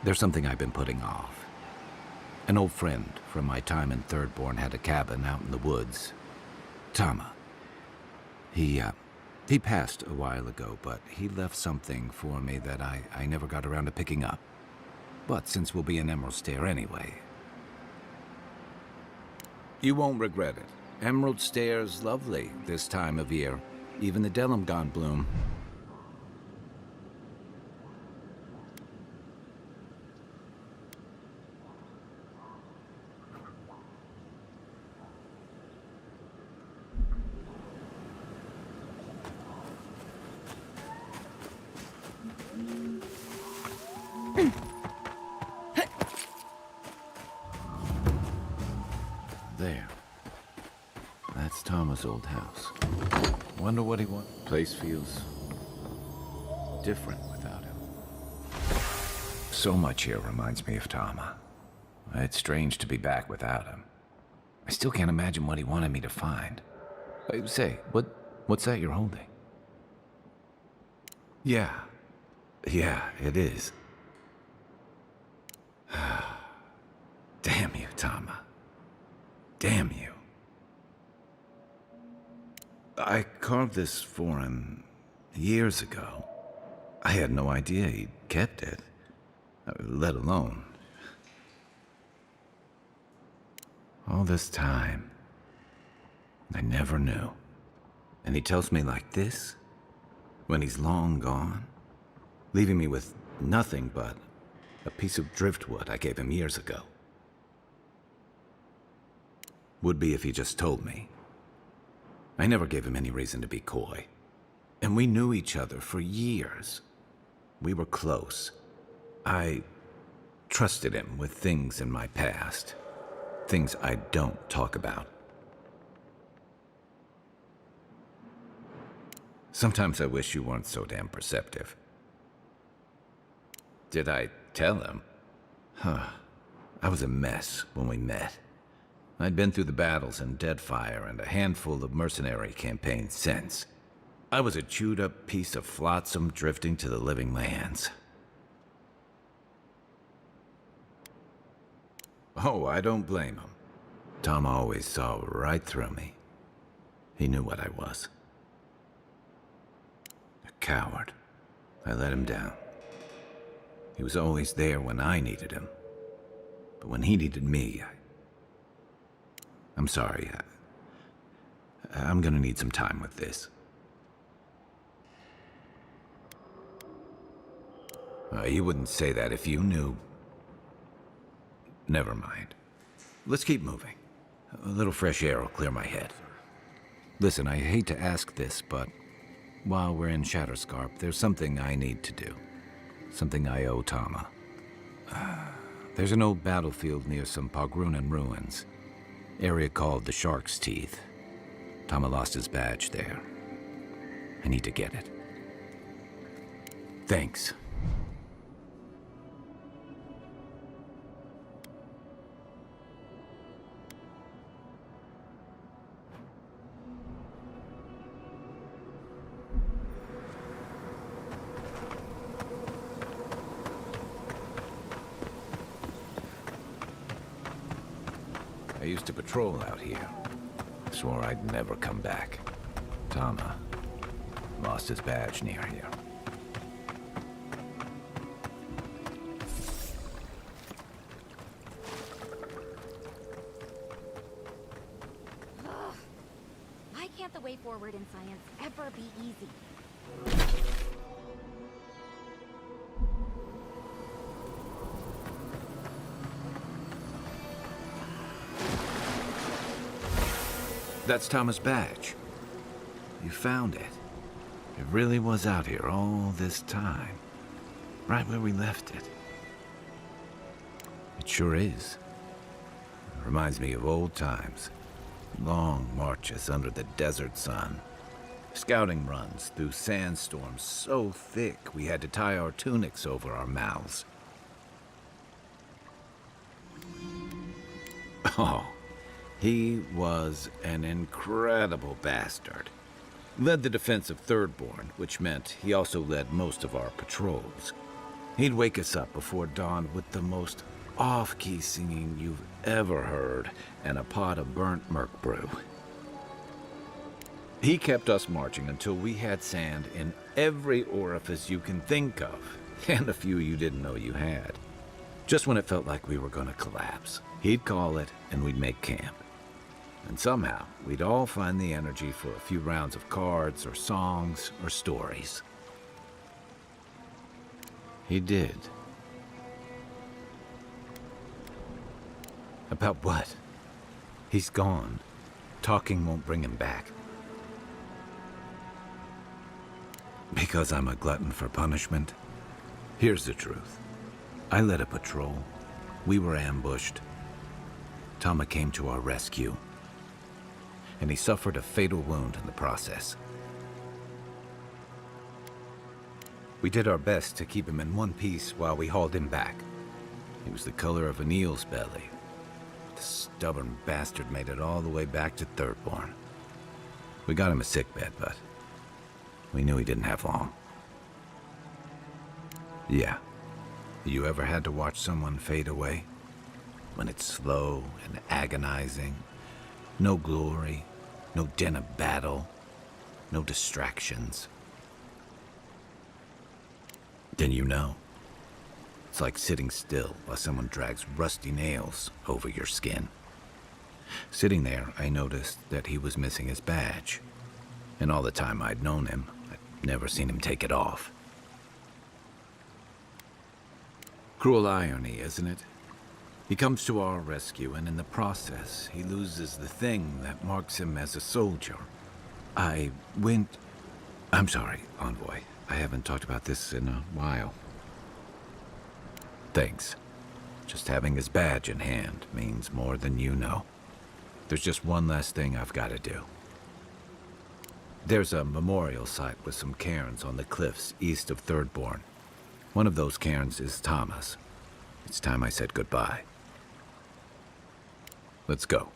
There's something I've been putting off. An old friend from my time in Thirdborn had a cabin out in the woods. Tama. He passed a while ago, but he left something for me that I never got around to picking up. But since we'll be in Emerald Stair anyway... You won't regret it. Emerald Stair's lovely this time of year. Even the Delimgon bloom. There. That's Tama's old house. Wonder what he wants. Place feels different without him. So much here reminds me of Tama. It's strange to be back without him. I still can't imagine what he wanted me to find. Say, what's that you're holding? Yeah, it is. Damn you, Tama. Damn you. I carved this for him years ago. I had no idea he'd kept it, let alone. All this time, I never knew. And he tells me like this, when he's long gone, leaving me with nothing but a piece of driftwood I gave him years ago. Would be if he just told me. I never gave him any reason to be coy. And we knew each other for years. We were close. I trusted him with things in my past. Things I don't talk about. Sometimes I wish you weren't so damn perceptive. Did I tell him? I was a mess when we met. I'd been through the battles in Deadfire and a handful of mercenary campaigns since. I was a chewed-up piece of flotsam drifting to the living lands. Oh, I don't blame him. Tom always saw right through me. He knew what I was. A coward. I let him down. He was always there when I needed him. But when he needed me, I'm sorry. I'm gonna need some time with this. You wouldn't say that if you knew. Never mind. Let's keep moving. A little fresh air will clear my head. Listen, I hate to ask this, but while we're in Shatterscarp, there's something I need to do. Something I owe Tama. There's an old battlefield near some Pogrunan ruins. Area called the Shark's Teeth. Tama lost his badge there. I need to get it. Thanks. I used to patrol out here. Swore I'd never come back. Tama lost his badge near here. Why can't the way forward in science ever be easy? That's Tama's badge. You found it. It really was out here all this time. Right where we left it. It sure is. It reminds me of old times. Long marches under the desert sun. Scouting runs through sandstorms so thick we had to tie our tunics over our mouths. Oh. He was an incredible bastard. Led the defense of Thirdborn, which meant he also led most of our patrols. He'd wake us up before dawn with the most off-key singing you've ever heard and a pot of burnt merc brew. He kept us marching until we had sand in every orifice you can think of, and a few you didn't know you had. Just when it felt like we were gonna collapse, he'd call it and we'd make camp. And somehow, we'd all find the energy for a few rounds of cards or songs or stories. He did. About what? He's gone. Talking won't bring him back. Because I'm a glutton for punishment? Here's the truth. I led a patrol. We were ambushed. Tama came to our rescue. And he suffered a fatal wound in the process. We did our best to keep him in one piece while we hauled him back. He was the color of an eel's belly. The stubborn bastard made it all the way back to Thirdborn. We got him a sickbed, but we knew he didn't have long. Yeah. You ever had to watch someone fade away? When it's slow and agonizing, no glory, no din of battle, no distractions. Then you know. It's like sitting still while someone drags rusty nails over your skin. Sitting there, I noticed that he was missing his badge. And all the time I'd known him, I'd never seen him take it off. Cruel irony, isn't it? He comes to our rescue, and in the process, he loses the thing that marks him as a soldier. I'm sorry, Envoy. I haven't talked about this in a while. Thanks. Just having his badge in hand means more than you know. There's just one last thing I've got to do. There's a memorial site with some cairns on the cliffs east of Thirdborn. One of those cairns is Tama's. It's time I said goodbye. Let's go.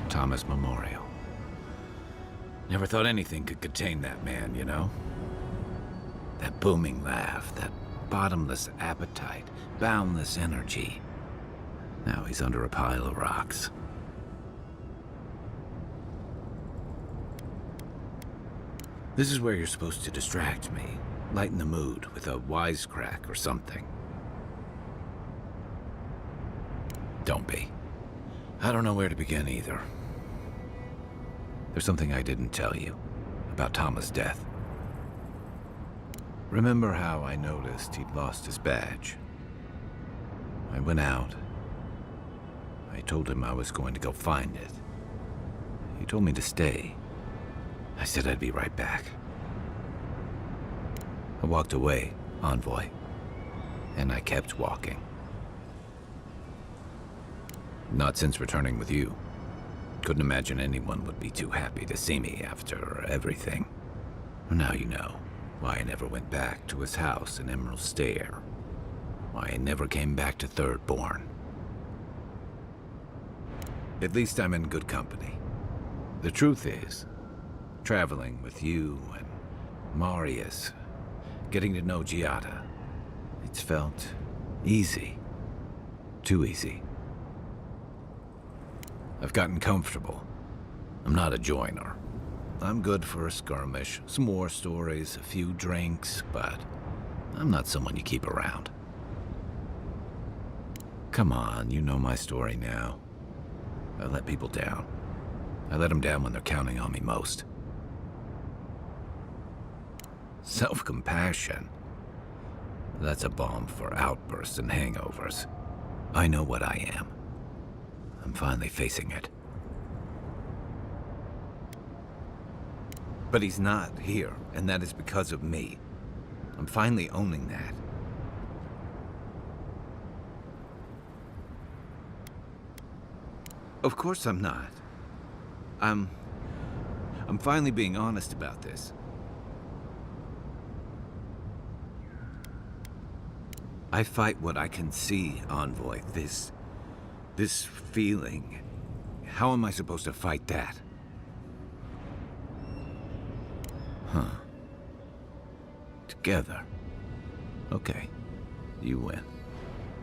Tama's memorial. Never thought anything could contain that man, you know? That booming laugh, that bottomless appetite, boundless energy. Now he's under a pile of rocks. This is where you're supposed to distract me, lighten the mood with a wisecrack or something. Don't be. I don't know where to begin either. There's something I didn't tell you about Tama's death. Remember how I noticed he'd lost his badge? I went out. I told him I was going to go find it. He told me to stay. I said I'd be right back. I walked away, Envoy, and I kept walking. Not since returning with you. Couldn't imagine anyone would be too happy to see me after everything. Now you know why I never went back to his house in Emerald Stair. Why I never came back to Thirdborn. At least I'm in good company. The truth is, traveling with you and Marius, getting to know Giada, it's felt easy. Too easy. I've gotten comfortable. I'm not a joiner. I'm good for a skirmish, some war stories, a few drinks, but I'm not someone you keep around. Come on, you know my story now. I let people down. I let them down when they're counting on me most. Self-compassion. That's a balm for outbursts and hangovers. I know what I am. I'm finally facing it. But he's not here, and that is because of me. I'm finally owning that. Of course I'm not. I'm finally being honest about this. I fight what I can see, Envoy. This feeling. How am I supposed to fight that? Huh. Together. Okay. You win.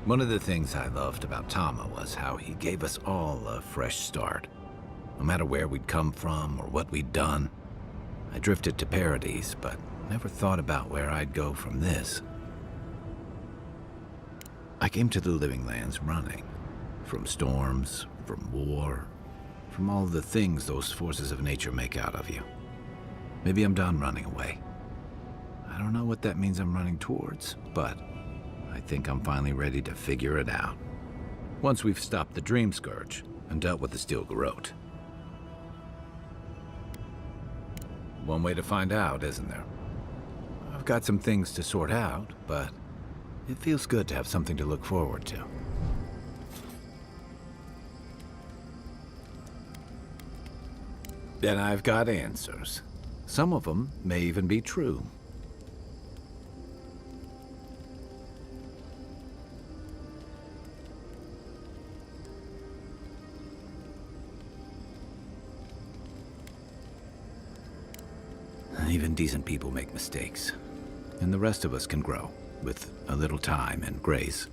One of the things I loved about Tama was how he gave us all a fresh start. No matter where we'd come from or what we'd done. I drifted to Paradise, but never thought about where I'd go from this. I came to the Living Lands running. From storms, from war, from all the things those forces of nature make out of you. Maybe I'm done running away. I don't know what that means I'm running towards, but I think I'm finally ready to figure it out. Once we've stopped the Dream Scourge and dealt with the Steel Garrote. One way to find out, isn't there? I've got some things to sort out, but it feels good to have something to look forward to. And I've got answers. Some of them may even be true. Even decent people make mistakes. And the rest of us can grow, with a little time and grace.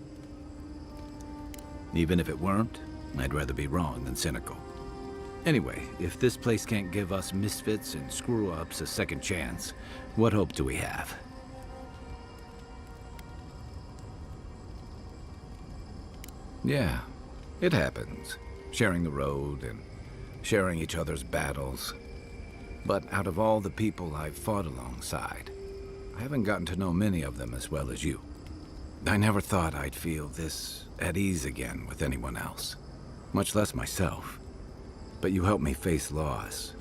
Even if it weren't, I'd rather be wrong than cynical. Anyway, if this place can't give us misfits and screw-ups a second chance, what hope do we have? Yeah, it happens. Sharing the road and sharing each other's battles. But out of all the people I've fought alongside, I haven't gotten to know many of them as well as you. I never thought I'd feel this at ease again with anyone else, much less myself. But you helped me face loss,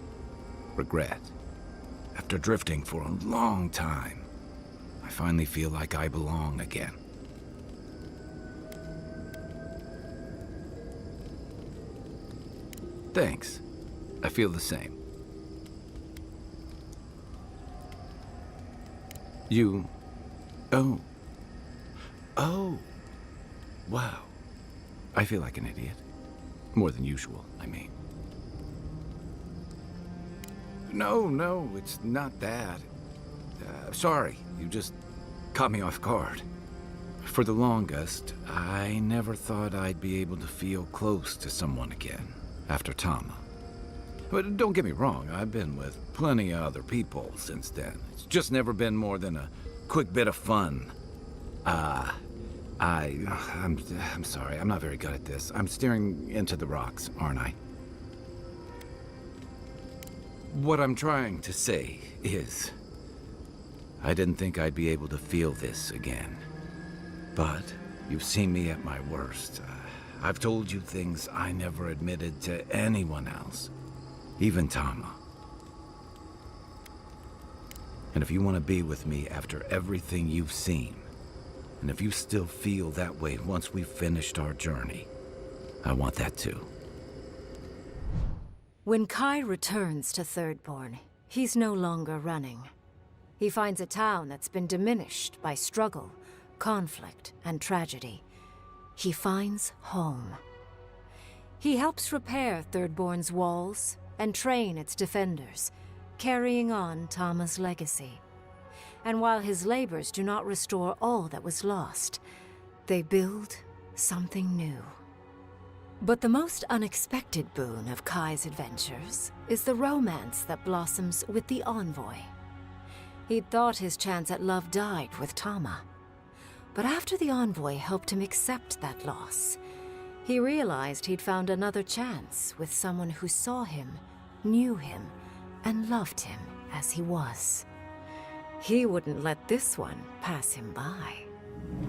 regret. After drifting for a long time, I finally feel like I belong again. Thanks. I feel the same. You... Oh. Oh. Wow. I feel like an idiot. More than usual, I mean. No, it's not that. Sorry, you just caught me off guard. For the longest, I never thought I'd be able to feel close to someone again after Tama. But don't get me wrong, I've been with plenty of other people since then. It's just never been more than a quick bit of fun. I'm sorry, I'm not very good at this. I'm staring into the rocks, aren't I? What I'm trying to say is, I didn't think I'd be able to feel this again. But you've seen me at my worst. I've told you things I never admitted to anyone else. Even Tama. And if you want to be with me after everything you've seen, and if you still feel that way once we've finished our journey, I want that too. When Kai returns to Thirdborn, he's no longer running. He finds a town that's been diminished by struggle, conflict, and tragedy. He finds home. He helps repair Thirdborn's walls and train its defenders, carrying on Tama's legacy. And while his labors do not restore all that was lost, they build something new. But the most unexpected boon of Kai's adventures is the romance that blossoms with the Envoy. He'd thought his chance at love died with Tama. But after the Envoy helped him accept that loss, he realized he'd found another chance with someone who saw him, knew him, and loved him as he was. He wouldn't let this one pass him by.